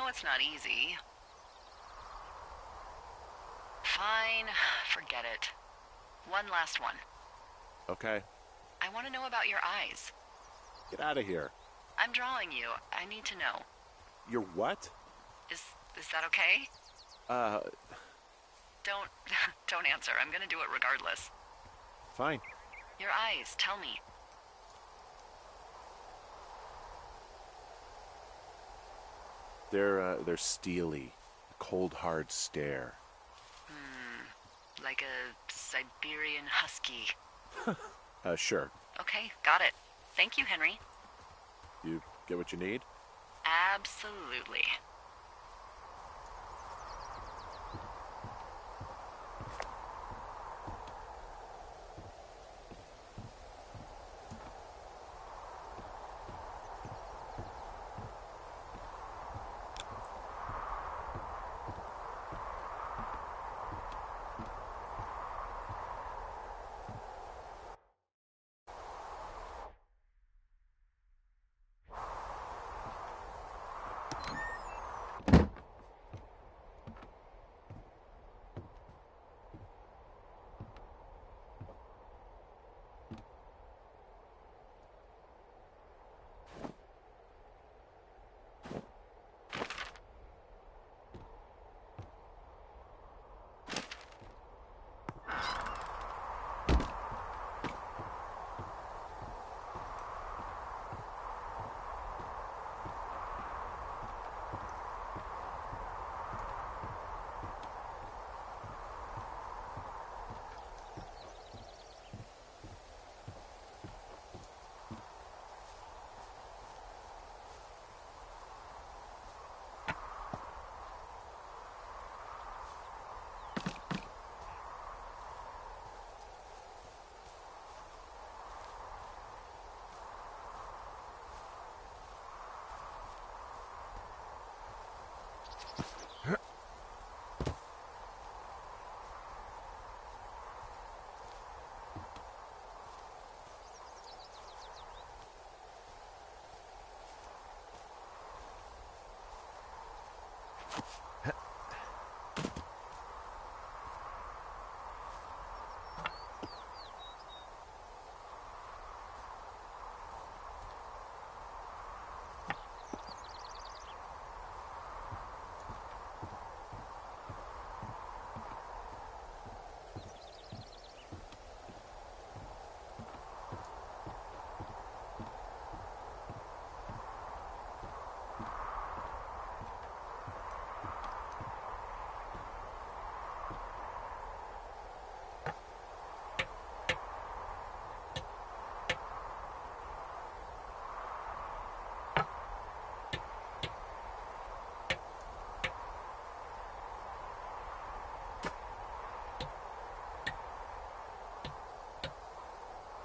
know it's not easy. Fine, forget it. One last one. Okay. I want to know about your eyes. Get out of here. I'm drawing you. I need to know. Your what? Is that okay? Don't don't answer. I'm gonna do it regardless. Fine. Your eyes, tell me. They're steely. A cold, hard stare. Like a Siberian husky. Sure. Okay, got it. Thank you, Henry. You get what you need? Absolutely.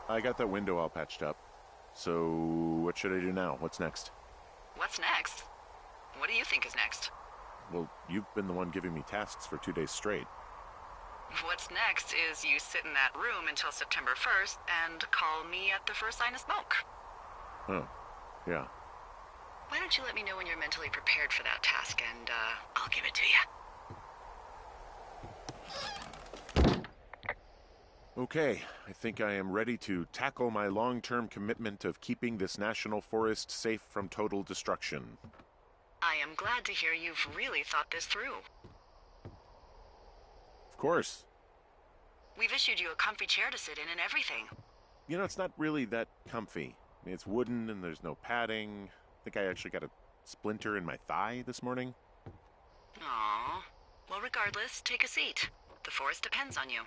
I got that window all patched up. So, what should I do now? What's next? What's next? What do you think is next? Well, you've been the one giving me tasks for 2 days straight. What's next is you sit in that room until September 1st and call me at the first sign of smoke. Oh, yeah. Why don't you let me know when you're mentally prepared for that task, and I'll give it to you. Okay, I think I am ready to tackle my long-term commitment of keeping this national forest safe from total destruction. I am glad to hear you've really thought this through. Of course. We've issued you a comfy chair to sit in and everything. You know, it's not really that comfy. I mean, it's wooden and there's no padding. I think I actually got a splinter in my thigh this morning. Aww. Well, regardless, take a seat. The forest depends on you.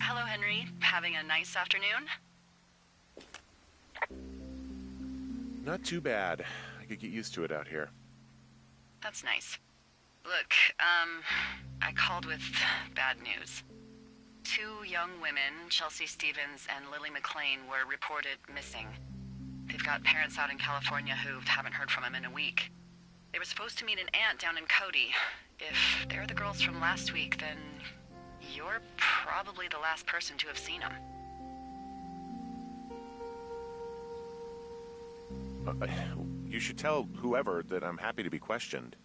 Hello, Henry. Having a nice afternoon? Not too bad. I could get used to it out here. That's nice. Look, I called with bad news. 2 young women, Chelsea Stevens and Lily McLean, were reported missing. They've got parents out in California who haven't heard from him in a week. They were supposed to meet an aunt down in Cody. If they're the girls from last week, then you're probably the last person to have seen them. You should tell whoever that I'm happy to be questioned.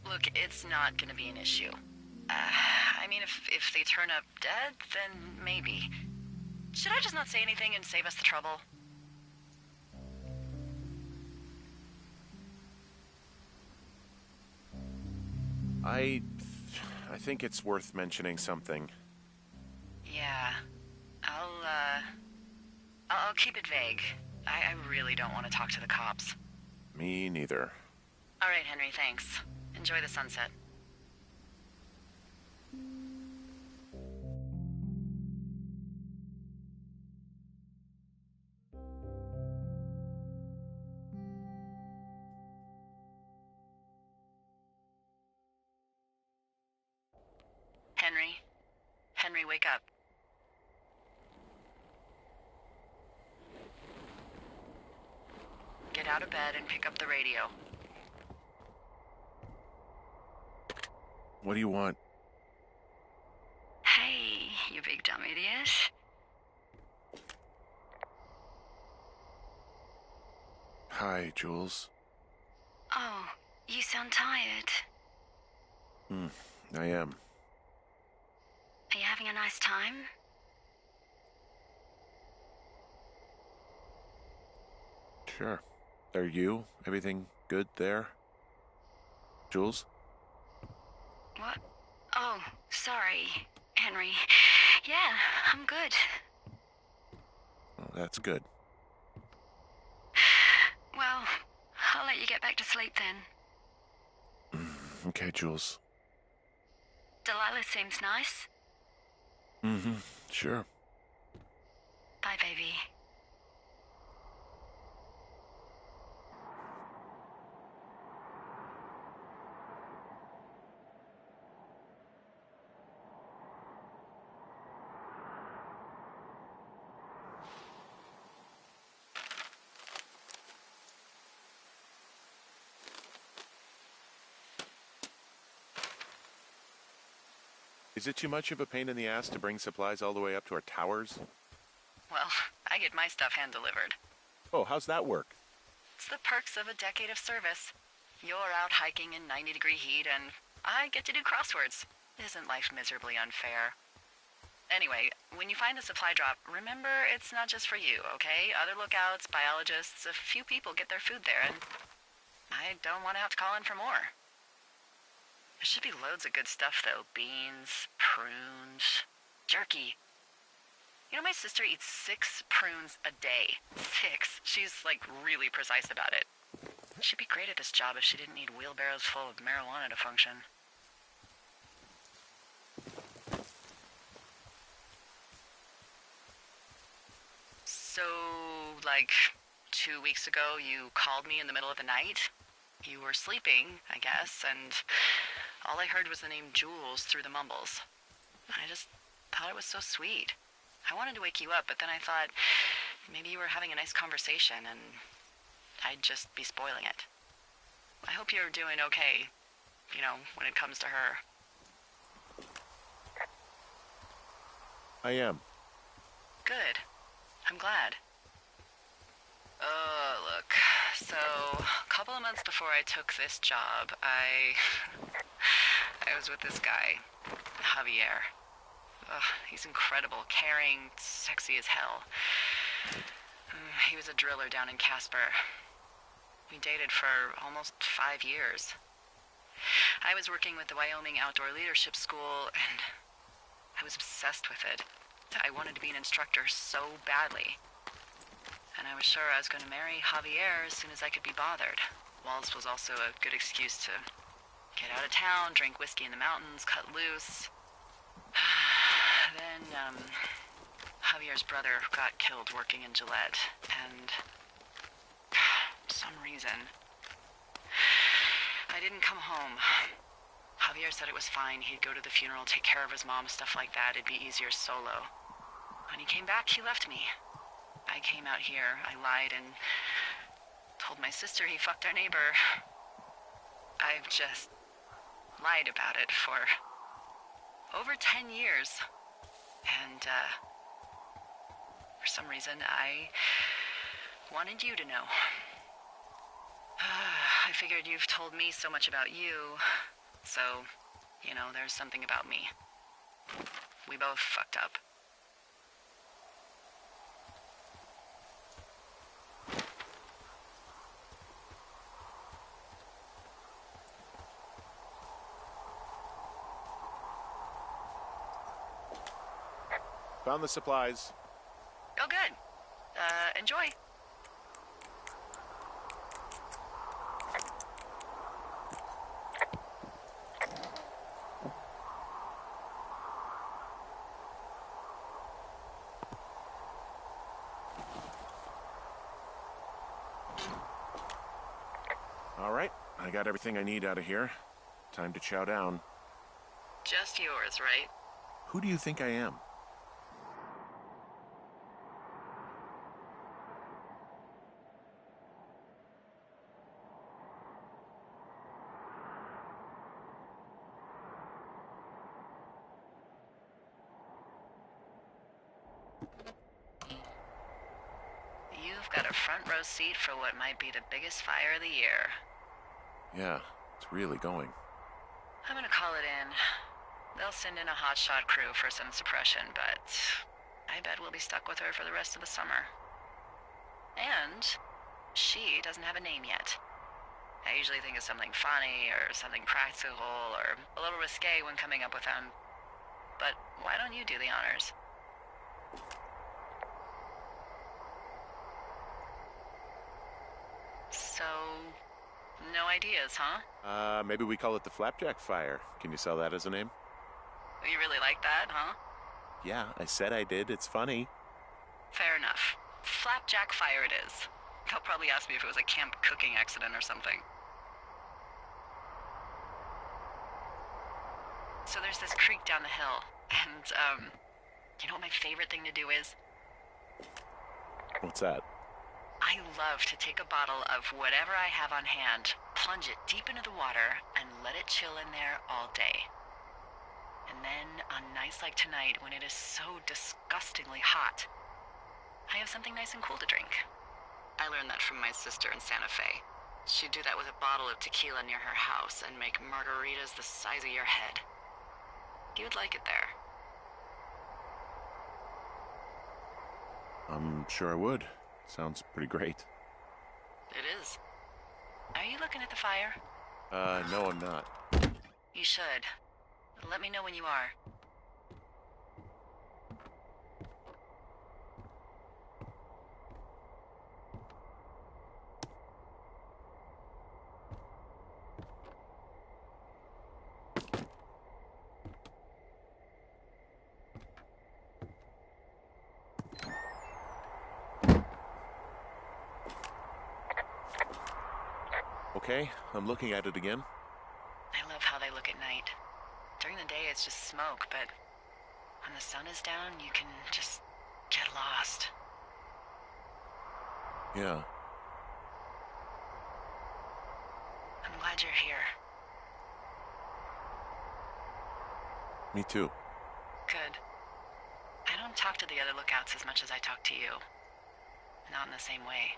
Look, it's not gonna be an issue. I mean, if they turn up dead, then maybe. Should I just not say anything and save us the trouble? I think it's worth mentioning something. Yeah. I'll keep it vague. I really don't want to talk to the cops. Me neither. All right, Henry, thanks. Enjoy the sunset. Henry? Henry, wake up. Get out of bed and pick up the radio. What do you want? Hey, you big dumb idiot. Hi, Jules. Oh, you sound tired. I am. Are you having a nice time? Sure. Are you? Everything good there? Jules? What? Oh, sorry, Henry. Yeah, I'm good. Well, that's good. Well, I'll let you get back to sleep then. Okay, Jules. Delilah seems nice. Sure. Bye, baby. Is it too much of a pain in the ass to bring supplies all the way up to our towers? Well, I get my stuff hand-delivered. Oh, how's that work? It's the perks of a decade of service. You're out hiking in 90-degree heat, and I get to do crosswords. Isn't life miserably unfair? Anyway, when you find a supply drop, remember it's not just for you, okay? Other lookouts, biologists, a few people get their food there, and I don't want to have to call in for more. There should be loads of good stuff, though. Beans, prunes, jerky. You know, my sister eats 6 prunes a day. 6. She's, like, really precise about it. She'd be great at this job if she didn't need wheelbarrows full of marijuana to function. So, like, 2 weeks ago, you called me in the middle of the night? You were sleeping, I guess, and all I heard was the name Jules through the mumbles. I just thought it was so sweet. I wanted to wake you up, but then I thought maybe you were having a nice conversation and I'd just be spoiling it. I hope you're doing okay, you know, when it comes to her. I am. Good. I'm glad. Look, so a couple of months before I took this job, I was with this guy, Javier. He's incredible, caring, sexy as hell. He was a driller down in Casper. We dated for almost 5 years. I was working with the Wyoming Outdoor Leadership School, and I was obsessed with it. I wanted to be an instructor so badly. And I was sure I was going to marry Javier as soon as I could be bothered. Walls was also a good excuse to get out of town, drink whiskey in the mountains, cut loose. Then, Javier's brother got killed working in Gillette, and for some reason, I didn't come home. Javier said it was fine. He'd go to the funeral, take care of his mom, stuff like that. It'd be easier solo. When he came back, he left me. I I came out here, I lied and told my sister he fucked our neighbor. I've just lied about it for over 10 years. And, for some reason, I wanted you to know. I figured you've told me so much about you, so, you know, there's something about me. We both fucked up. Found the supplies. Oh, good. Enjoy. All right, I got everything I need out of here. Time to chow down. Just yours, right? Who do you think I am? You've got a front row seat for what might be the biggest fire of the year. Yeah, it's really going. I'm gonna call it in. They'll send in a hotshot crew for some suppression, but I bet we'll be stuck with her for the rest of the summer. And she doesn't have a name yet. I usually think of something funny or something practical or a little risque when coming up with them. But why don't you do the honors? So, no ideas, huh? Maybe we call it the Flapjack Fire. Can you sell that as a name? You really like that, huh? Yeah, I said I did. It's funny. Fair enough. Flapjack Fire it is. They'll probably ask me if it was a camp cooking accident or something. So there's this creek down the hill, and, you know what my favorite thing to do is? What's that? I love to take a bottle of whatever I have on hand, plunge it deep into the water, and let it chill in there all day. And then, on nights like tonight, when it is so disgustingly hot, I have something nice and cool to drink. I learned that from my sister in Santa Fe. She'd do that with a bottle of tequila near her house and make margaritas the size of your head. You'd like it there. I'm sure I would. Sounds pretty great. It is. Are you looking at the fire? No, I'm not. You should. Let me know when you are. Okay, I'm looking at it again. I love how they look at night. During the day, it's just smoke, but when the sun is down, you can just get lost. Yeah. I'm glad you're here. Me too. Good. I don't talk to the other lookouts as much as I talk to you. Not in the same way.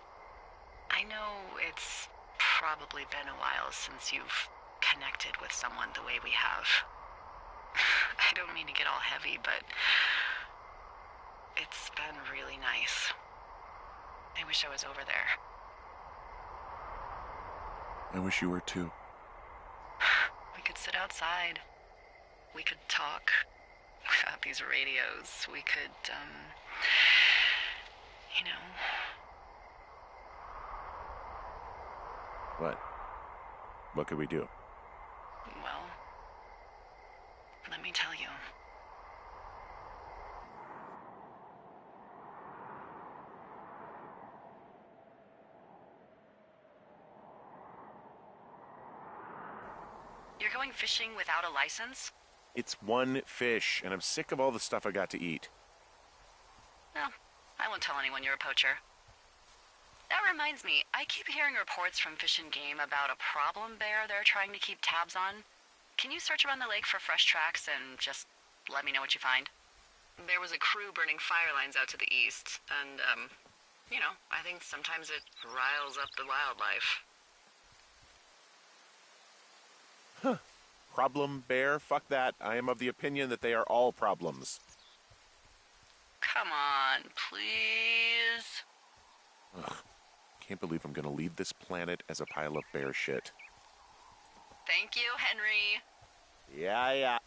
I know it's probably been a while since you've connected with someone the way we have. I don't mean to get all heavy, but it's been really nice. I wish I was over there. I wish you were too. We could sit outside. We could talk about these radios. We could, you know. What? What could we do? Well, let me tell you. You're going fishing without a license? It's one fish, and I'm sick of all the stuff I got to eat. Well, I won't tell anyone you're a poacher. That reminds me, I keep hearing reports from Fish and Game about a problem bear they're trying to keep tabs on. Can you search around the lake for fresh tracks and just let me know what you find? There was a crew burning fire lines out to the east, and, I think sometimes it riles up the wildlife. Huh. Problem bear? Fuck that. I am of the opinion that they are all problems. Come on, please. Ugh. Can't believe I'm gonna leave this planet as a pile of bear shit. Thank you, Henry. Yeah.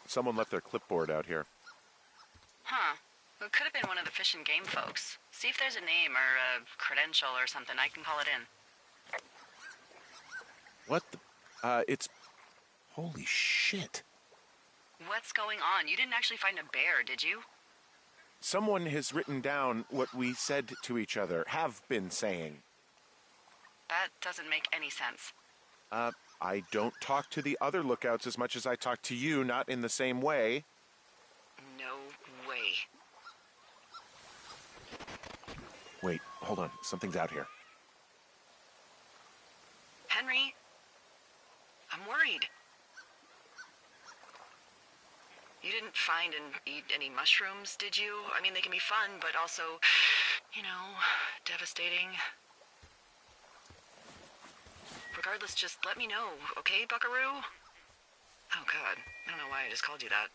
Someone left their clipboard out here. Huh. It could have been one of the Fish and Game folks. See if there's a name or a credential or something. I can call it in. What the... it's... Holy shit. What's going on? You didn't actually find a bear, did you? Someone has written down what we said to each other, have been saying. That doesn't make any sense. I don't talk to the other lookouts as much as I talk to you, not in the same way. No way. Wait, hold on. Something's out here. Henry? I'm worried. You didn't find and eat any mushrooms, did you? I mean, they can be fun, but also, devastating. Regardless, just let me know, okay, buckaroo? Oh, God. I don't know why I just called you that.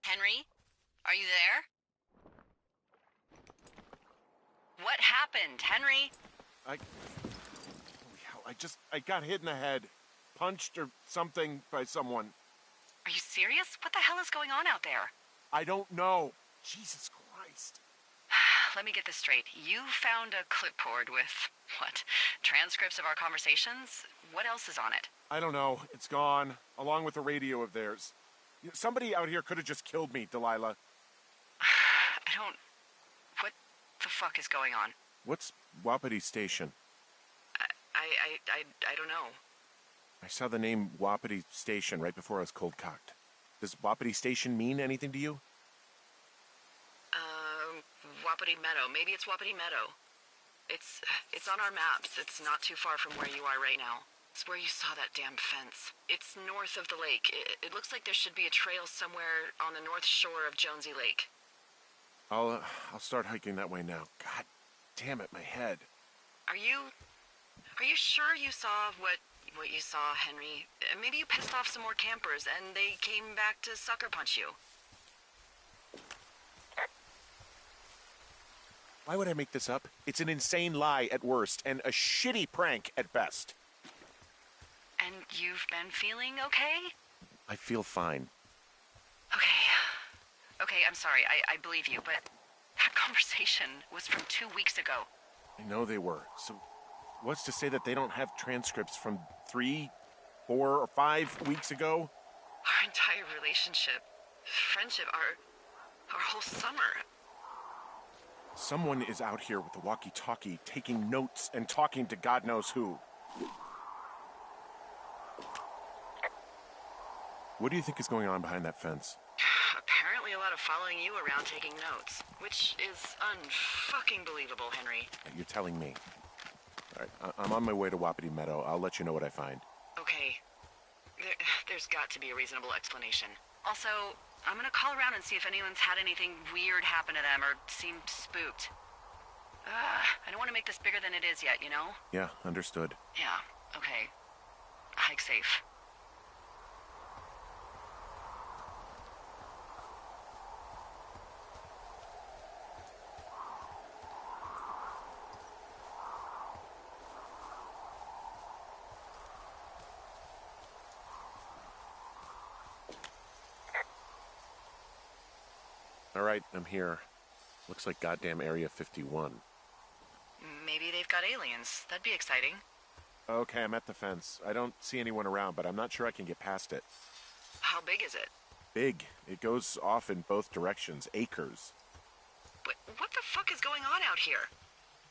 Henry? Are you there? What happened, Henry? Holy hell, I got hit in the head. Punched or something by someone. Are you serious? What the hell is going on out there? I don't know. Jesus Christ. Let me get this straight. You found a clipboard with, what, transcripts of our conversations? What else is on it? I don't know. It's gone, along with the radio of theirs. Somebody out here could have just killed me, Delilah. What the fuck is going on? What's Wapiti Station? I don't know. I saw the name Wapiti Station right before I was cold-cocked. Does Wapiti Station mean anything to you? Wapiti Meadow. Maybe it's Wapiti Meadow. It's on our maps. It's not too far from where you are right now. It's where you saw that damn fence. It's north of the lake. It looks like there should be a trail somewhere on the north shore of Jonesy Lake. I'll start hiking that way now. God damn it, my head. Are you sure you saw what you saw, Henry? Maybe you pissed off some more campers and they came back to sucker punch you. Why would I make this up? It's an insane lie at worst, and a shitty prank at best. And you've been feeling okay? I feel fine. Okay. Okay, I'm sorry. I believe you, but that conversation was from 2 weeks ago. I know they were. So, what's to say that they don't have transcripts from 3, 4, or 5 weeks ago? Our entire relationship, friendship, our whole summer. Someone is out here with a walkie-talkie, taking notes and talking to God knows who. What do you think is going on behind that fence? Apparently a lot of following you around taking notes, which is unfucking believable, Henry. You're telling me. All right, I'm on my way to Wapiti Meadow. I'll let you know what I find. Okay. There's got to be a reasonable explanation. Also, I'm gonna call around and see if anyone's had anything weird happen to them or seemed spooked. I don't want to make this bigger than it is yet, you know? Yeah, understood. Yeah, okay. Hike safe. All right, I'm here. Looks like goddamn Area 51. Maybe they've got aliens. That'd be exciting. Okay, I'm at the fence. I don't see anyone around, but I'm not sure I can get past it. How big is it? Big. It goes off in both directions. Acres. But what the fuck is going on out here?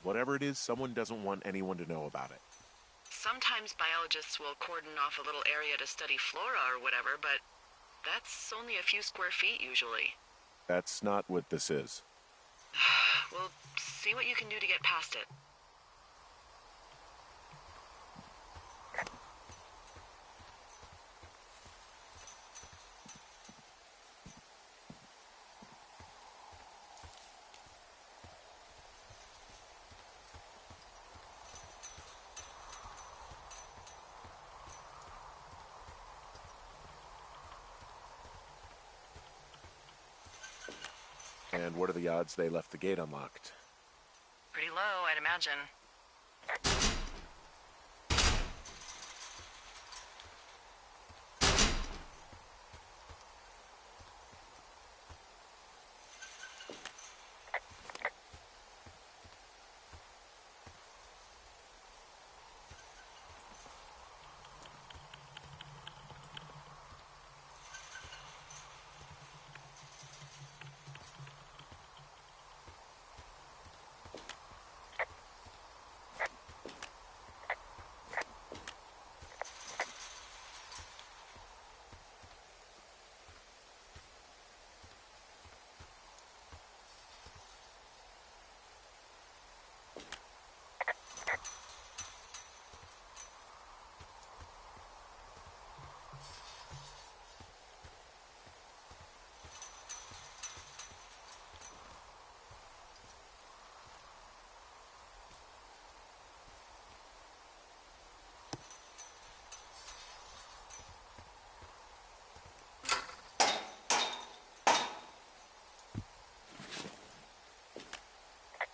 Whatever it is, someone doesn't want anyone to know about it. Sometimes biologists will cordon off a little area to study flora or whatever, but that's only a few square feet usually. That's not what this is. Well, see what you can do to get past it. And what are the odds they left the gate unlocked? Pretty low, I'd imagine.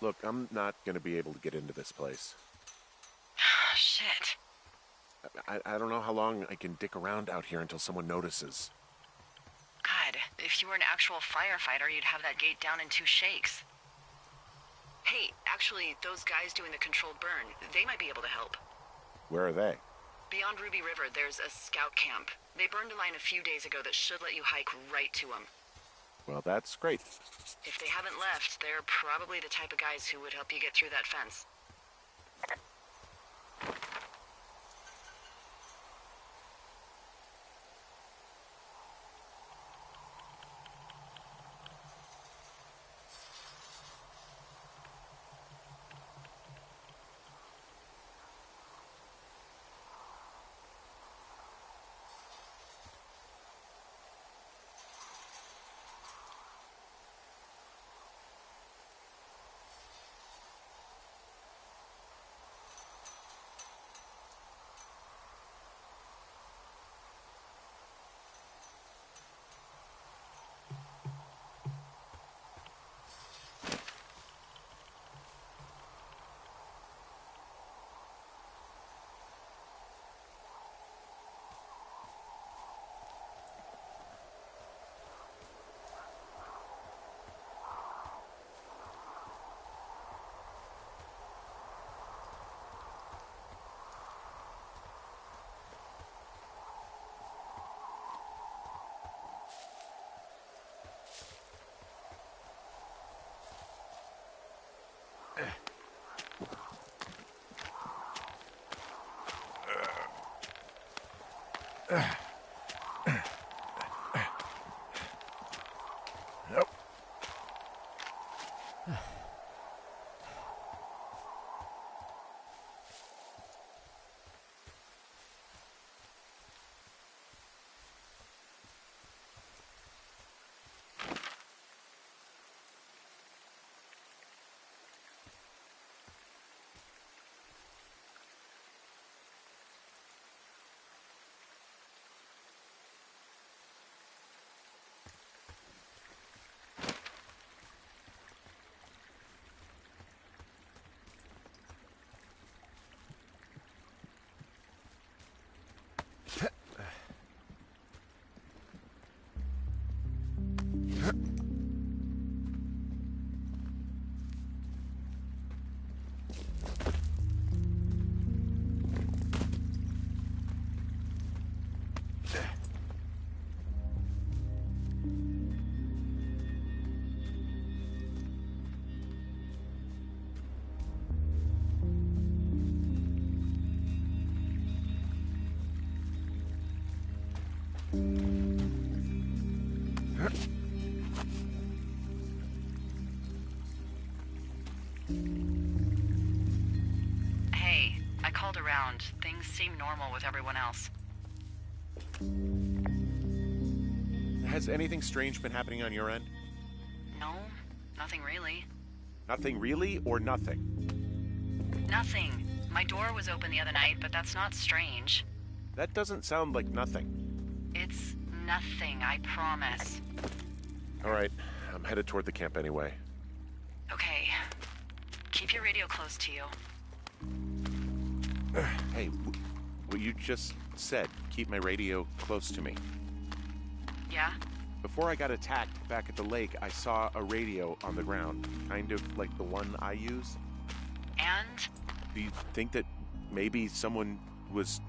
Look, I'm not going to be able to get into this place. Shit. I don't know how long I can dick around out here until someone notices. God, if you were an actual firefighter, you'd have that gate down in 2 shakes. Hey, actually, those guys doing the controlled burn, they might be able to help. Where are they? Beyond Ruby River, there's a scout camp. They burned a line a few days ago that should let you hike right to them. Well, that's great. If they haven't left, they're probably the type of guys who would help you get through that fence. Nope. Hey, I called around. Things seem normal with everyone else. Has anything strange been happening on your end? No, nothing really. Nothing really, or nothing? Nothing. My door was open the other night, but that's not strange. That doesn't sound like nothing. It's nothing, I promise. All right, I'm headed toward the camp anyway. Okay. Keep your radio close to you. Hey, what you just said, keep my radio close to me. Yeah? Before I got attacked back at the lake, I saw a radio on the ground, kind of like the one I use. And? Do you think that maybe someone was,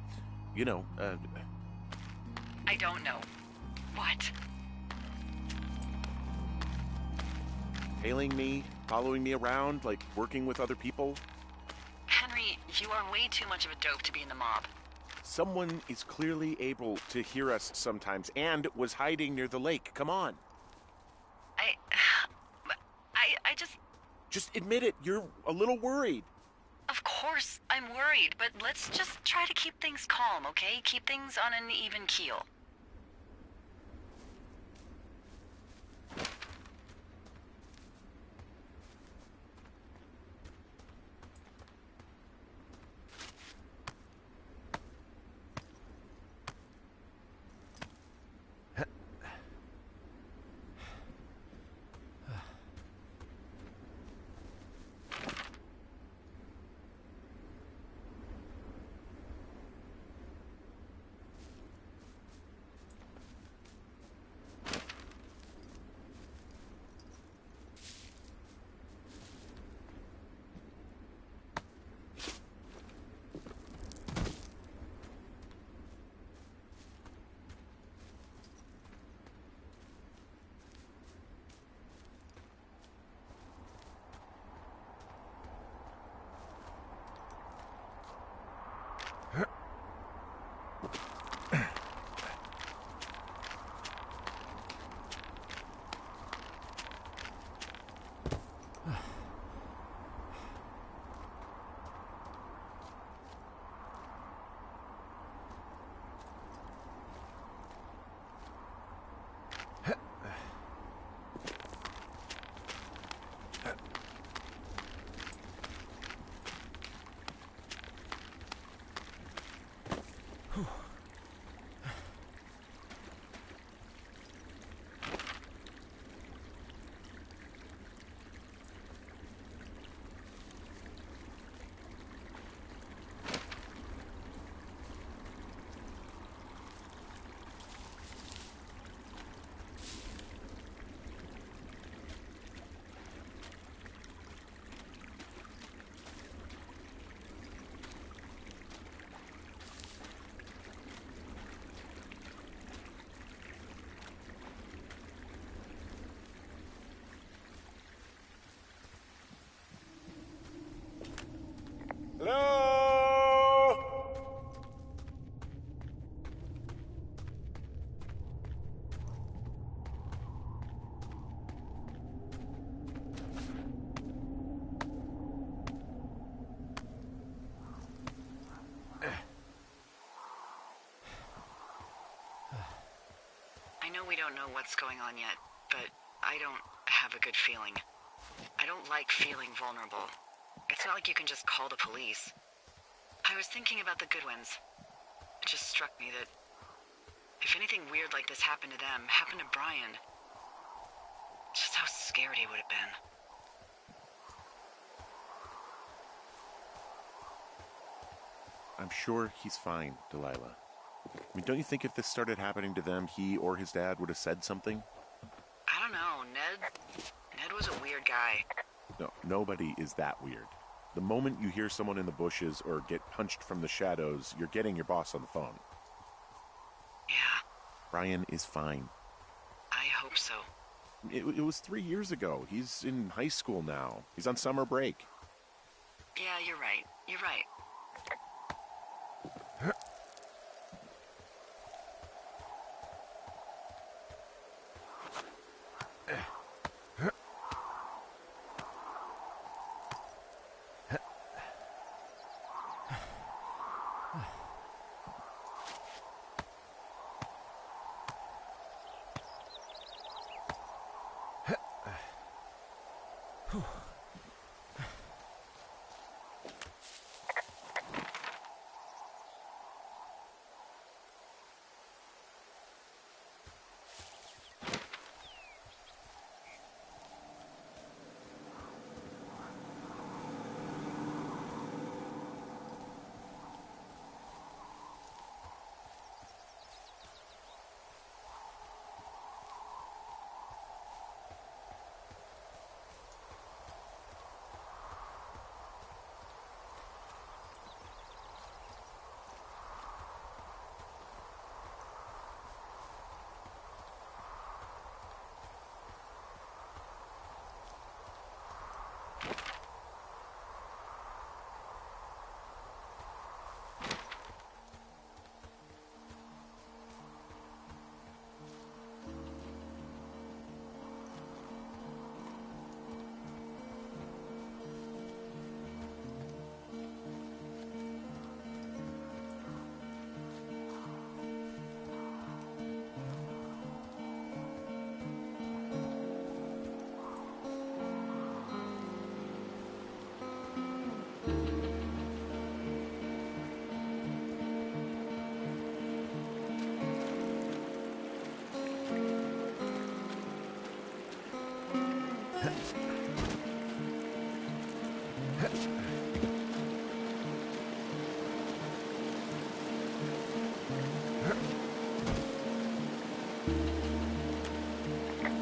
I don't know. What? hailing me, following me around, like working with other people? Henry, you are way too much of a dope to be in the mob. Someone is clearly able to hear us sometimes and was hiding near the lake. Come on. I just... Just admit it. You're a little worried. Of course, I'm worried, but let's just try to keep things calm, okay? Keep things on an even keel. know we don't know what's going on yet, but I don't have a good feeling. I don't like feeling vulnerable. It's not like you can just call the police. I was thinking about the Goodwins. It just struck me that if anything weird like this happened to them, happened to Brian, just how scared he would have been. I'm sure he's fine, Delilah. I mean, don't you think if this started happening to them, he or his dad would have said something? I don't know, Ned was a weird guy. No, nobody is that weird. The moment you hear someone in the bushes or get punched from the shadows, you're getting your boss on the phone. Yeah. Brian is fine. I hope so. It was 3 years ago. He's in high school now. He's on summer break. Yeah, you're right. You're right.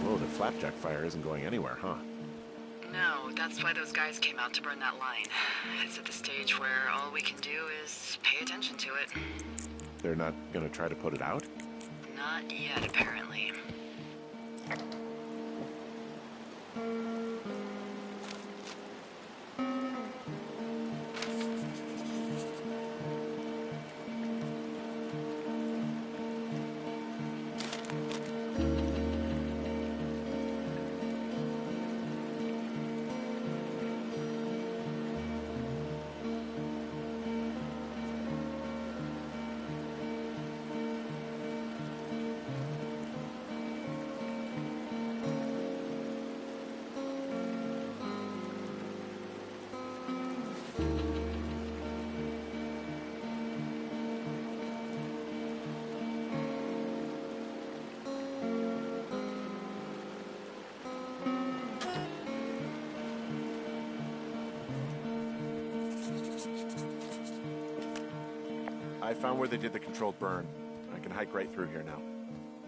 Whoa, the flapjack fire isn't going anywhere, huh? No, that's why those guys came out to burn that line. It's at the stage where all we can do is pay attention to it. They're not gonna try to put it out? Not yet, apparently. I found where they did the controlled burn. I can hike right through here now.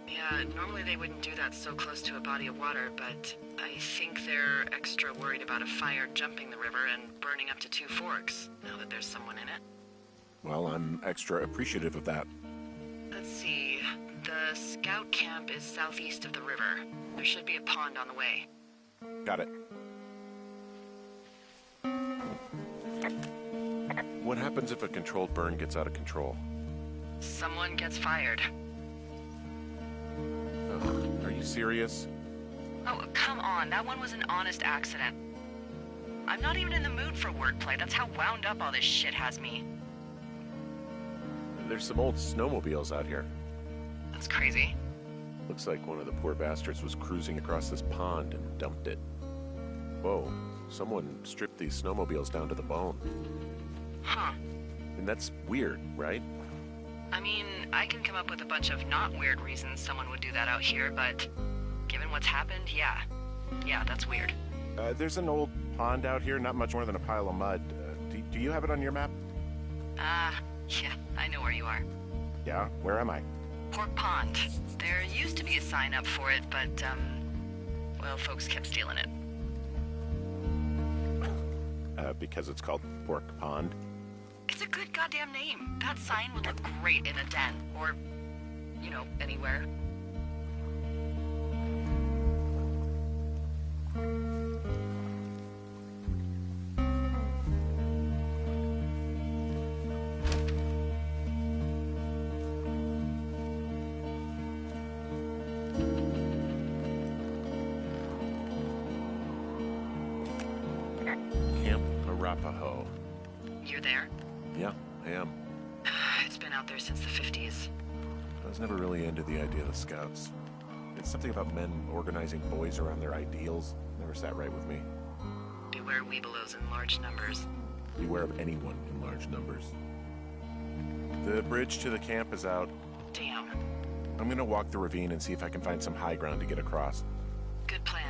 Yeah, normally they wouldn't do that so close to a body of water, but I think they're extra worried about a fire jumping the river and burning up to 2 forks, now that there's someone in it. Well, I'm extra appreciative of that. Let's see. The scout camp is southeast of the river. There should be a pond on the way. Got it. What happens if a controlled burn gets out of control? Someone gets fired. Are you serious? Oh, come on. That one was an honest accident. I'm not even in the mood for wordplay. That's how wound up all this shit has me. There's some old snowmobiles out here. That's crazy. Looks like one of the poor bastards was cruising across this pond and dumped it. Whoa, someone stripped these snowmobiles down to the bone. Huh. And that's weird, right? I mean, I can come up with a bunch of not weird reasons someone would do that out here, but given what's happened, yeah. Yeah, that's weird. There's an old pond out here, not much more than a pile of mud. Do you have it on your map? Yeah, I know where you are. Yeah, where am I? Pork Pond. There used to be a sign up for it, but, well, folks kept stealing it. Because it's called Pork Pond? It's a good goddamn name. That sign would look great in a den, or, you know, anywhere. Camp Arapaho. You're there? Yeah, I am. It's been out there since the 50s. I was never really into the idea of the Scouts. It's something about men organizing boys around their ideals. Never sat right with me. Beware weebelows in large numbers. Beware of anyone in large numbers. The bridge to the camp is out. Damn. I'm gonna walk the ravine and see if I can find some high ground to get across. Good plan.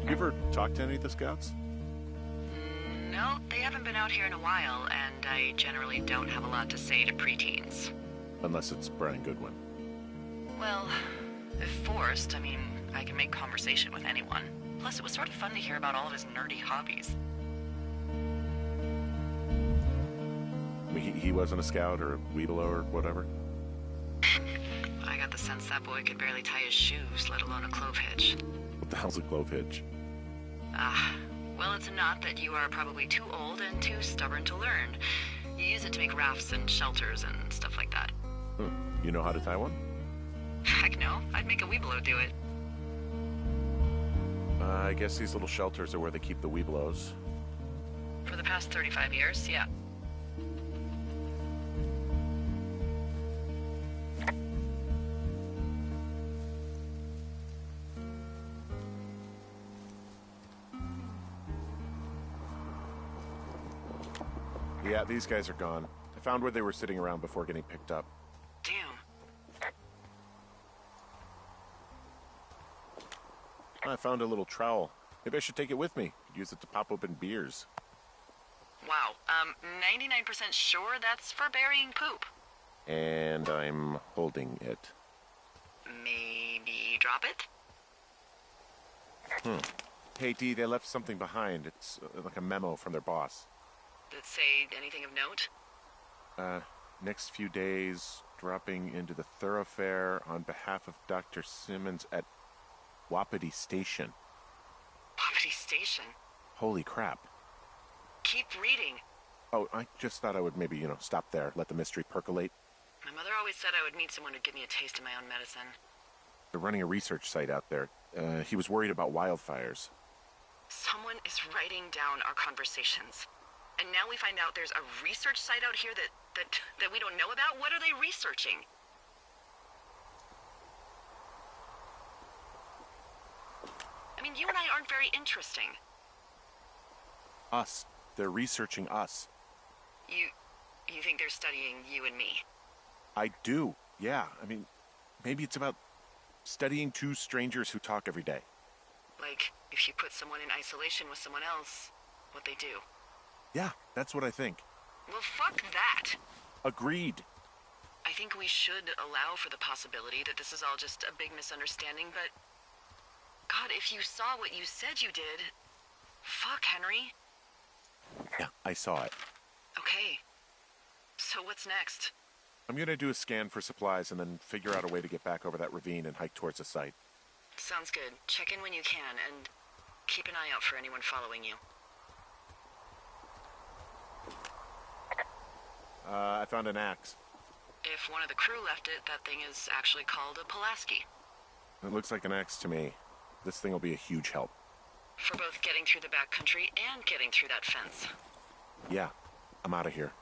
You ever talked to any of the Scouts? No, they haven't been out here in a while, and I generally don't have a lot to say to preteens. Unless it's Brian Goodwin. Well, if forced, I mean, I can make conversation with anyone. Plus, it was sort of fun to hear about all of his nerdy hobbies. I mean, he wasn't a Scout or a Weebelo or whatever? I got the sense that boy could barely tie his shoes, let alone a clove hitch. What the hell's a clove hitch? Well, it's a knot that you are probably too old and too stubborn to learn. You use it to make rafts and shelters and stuff like that. You know how to tie one? Heck no, I'd make a Weebelo do it. I guess these little shelters are where they keep the Weebelos. For the past 35 years, yeah. Yeah, these guys are gone. I found where they were sitting around before getting picked up. Damn. I found a little trowel. Maybe I should take it with me. Could use it to pop open beers. Wow, 99% sure that's for burying poop. And I'm holding it. Maybe drop it? Hey, Dee, they left something behind. It's like a memo from their boss. Did it say anything of note? Next few days, dropping into the thoroughfare on behalf of Dr. Simmons at Wapiti Station. Wapiti Station? Holy crap. Keep reading. Oh, I just thought I would maybe, stop there, let the mystery percolate. My mother always said I would meet someone who'd give me a taste of my own medicine. They're running a research site out there. He was worried about wildfires. Someone is writing down our conversations. And now we find out there's a research site out here that we don't know about? What are they researching? I mean, you and I aren't very interesting. Us. They're researching us. You think they're studying you and me? I do, yeah. I mean, maybe it's about studying two strangers who talk every day. Like, if you put someone in isolation with someone else, what they do. Yeah, that's what I think. Well, fuck that. Agreed. I think we should allow for the possibility that this is all just a big misunderstanding, but... God, if you saw what you said you did... Fuck, Henry. Yeah, I saw it. Okay. So what's next? I'm gonna do a scan for supplies and then figure out a way to get back over that ravine and hike towards the site. Sounds good. Check in when you can, and keep an eye out for anyone following you. I found an axe. If one of the crew left it, that thing is actually called a Pulaski. It looks like an axe to me. This thing will be a huge help. For both getting through the backcountry and getting through that fence. Yeah, I'm out of here.